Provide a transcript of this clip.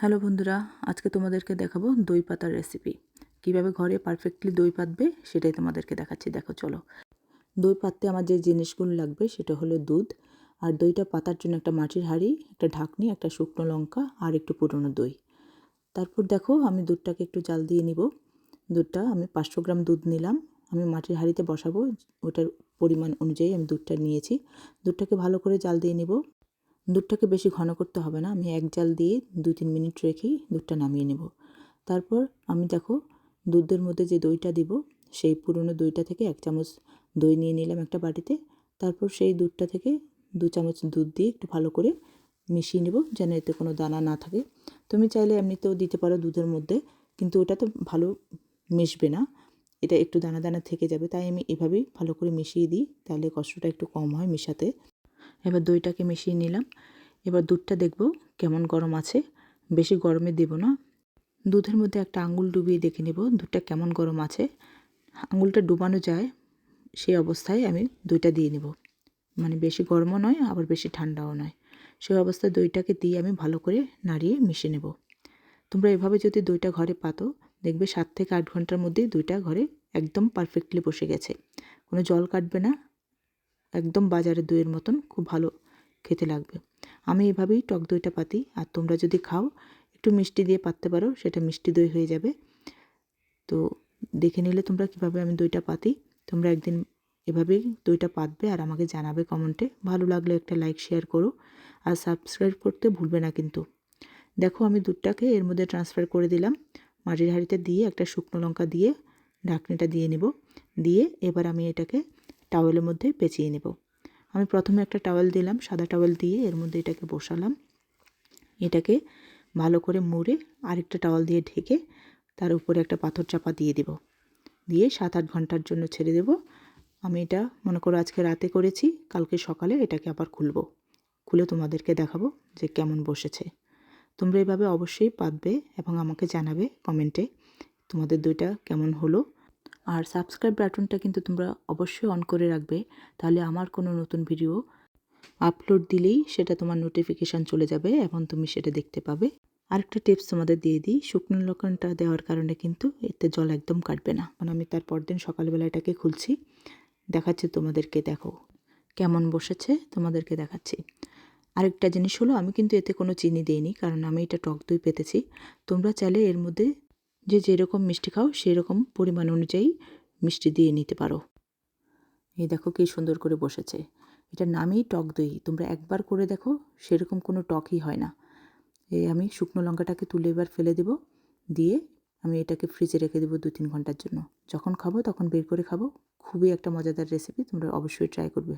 Hello বন্ধুরা, আজকে তোমাদেরকে দেখাবো দই পাতার রেসিপি। কিভাবে ঘরে পারফেক্টলি দই পাতবে সেটাই তোমাদেরকে দেখাচ্ছি। দেখো চলো। দই পাততে আমার যে জিনিসগুলো লাগবে সেটা হলো দুধ, আর দইটা পাতার জন্য একটা মাটির হাঁড়ি, একটা ঢাকনি, একটা শুকনো লঙ্কা আর একটু পুরনো দই। তারপর দেখো আমি দুধটাকে একটু জাল দিয়ে নিব। দুধটা আমি 500 গ্রাম দুধ নিলাম। আমি মাটির হাঁড়িতে বসাবো, ওটার পরিমাণ অনুযায়ী আমি দুধটা নিয়েছি। দুধটাকে ভালো করে জাল দিয়ে নিব। দুধটাকে বেশি ঘন করতে হবে না, আমি এক জাল দিয়ে 2-3 মিনিট রেখেই দুধটা নামিয়ে নেব। তারপর আমি দেখো দুধের মধ্যে যে দইটা দিব, সেই পুরনো দইটা থেকে 1 চামচ দই নিয়ে নিলাম একটা বাটিতে। তারপর সেই দুধটা থেকে 2 চামচ দুধ দিয়ে একটু ভালো করে মিশিয়ে নেব, যেন এতে কোনো দানা না থাকে। তুমি চাইলে এমনিতেও দিতে পারো দুধের মধ্যে, কিন্তু ওটা তো ভালো মিশবে না, এটা একটু দানা দানা থেকে যাবে। তাই আমি এভাবেই ভালো করে মিশিয়ে দিই, তাহলে কষ্টটা একটু কম হয় মেশাতে। এবার দইটাকে মিশিয়ে নিলাম। এবার দুধটা দেখব কেমন গরম আছে, বেশি গরমে দেব না। দুধের মধ্যে একটা আঙুল ডুবিয়ে দেখে নেব দুধটা কেমন গরম আছে। আঙুলটা ডুবানো যায় সেই অবস্থায় আমি দইটা দিয়ে নেব, মানে বেশি গরমও নয় আবার বেশি ঠান্ডাও নয়। সেই অবস্থায় দইটাকে দিয়ে আমি ভালো করে নাড়িয়ে মিশিয়ে নেব। তোমরা এভাবে যদি দইটা ঘরে পাতো, দেখবে 7 থেকে 8 ঘন্টার মধ্যেই দইটা ঘরে একদম পারফেক্টলি বসে গেছে, কোনো জল কাটবে না, একদম বাজারের দইয়ের মতন খুব ভালো খেতে লাগবে। আমি এভাবেই টক দইটা পাতি, আর তোমরা যদি খাও একটু মিষ্টি দিয়ে পাততে পারো, সেটা মিষ্টি দই হয়ে যাবে। তো দেখে নিলে তোমরা কিভাবে আমি দইটা পাতি। তোমরা একদিন এভাবেই দইটা পাতবে আর আমাকে জানাবে কমেন্টে। ভালো লাগলে একটা লাইক শেয়ার করো, আর সাবস্ক্রাইব করতে ভুলবে না কিন্তু। দেখো আমি দুধটাকে এর মধ্যে ট্রান্সফার করে দিলাম। মাটির হাঁড়িতে দিয়ে একটা শুকনো লঙ্কা দিয়ে ঢাকনিটা দিয়ে নেব। দিয়ে এবার আমি এটাকে টাওয়েলের মধ্যে পেঁচিয়ে নেব। আমি প্রথমে একটা টাওয়েল দিলাম, সাদা টাওয়েল দিয়ে এর মধ্যে এটাকে বসালাম। এটাকে ভালো করে মুড়ে আরেকটা টাওয়েল দিয়ে ঢেকে তার উপরে একটা পাথর চাপা দিয়ে দেব। দিয়ে 7-8 ঘন্টার জন্য ছেড়ে দেব। আমি এটা মনে করো আজকে রাতে করেছি, কালকে সকালে এটাকে আবার খুলে তোমাদেরকে দেখাবো যে কেমন বসেছে। তোমরা এভাবে অবশ্যই পাতবে এবং আমাকে জানাবে কমেন্টে তোমাদের দইটা কেমন হলো। আর সাবস্ক্রাইব বাটনটা কিন্তু তোমরা অবশ্যই অন করে রাখবে, তাহলে আমার কোনো নতুন ভিডিও আপলোড দিলেই সেটা তোমার নোটিফিকেশান চলে যাবে এবং তুমি সেটা দেখতে পাবে। আরেকটা টিপস তোমাদের দিয়ে দিই, শুকনো লঙ্কাটা দেওয়ার কারণে কিন্তু এতে জল একদম কাটবে না। কারণ আমি তার পরদিন সকালবেলা এটাকে খুলছি, দেখাচ্ছি তোমাদেরকে, দেখো কেমন বসেছে, তোমাদেরকে দেখাচ্ছি। আরেকটা জিনিস হলো, আমি কিন্তু এতে কোনো চিনি দিইনি, কারণ আমি এটা টক দই পেতেছি। তোমরা চাইলে এর মধ্যে যে যেরকম মিষ্টি খাও সেই রকম পরিমাণ অনুযায়ী মিষ্টি দিয়ে নিতে পারো। এই দেখো কি সুন্দর করে বসেছে। এটার নামই টক দই, তোমরা একবার করে দেখো, সেরকম কোনো টকই হয় না। এই আমি শুকনো লঙ্কাটাকে তুলে এবার ফেলে দেব, দিয়ে আমি এটাকে ফ্রিজে রেখে দেবো 2-3 ঘন্টার জন্য। যখন খাবো তখন বের করে খাবো। খুবই একটা মজাদার রেসিপি, তোমরা অবশ্যই ট্রাই করবে।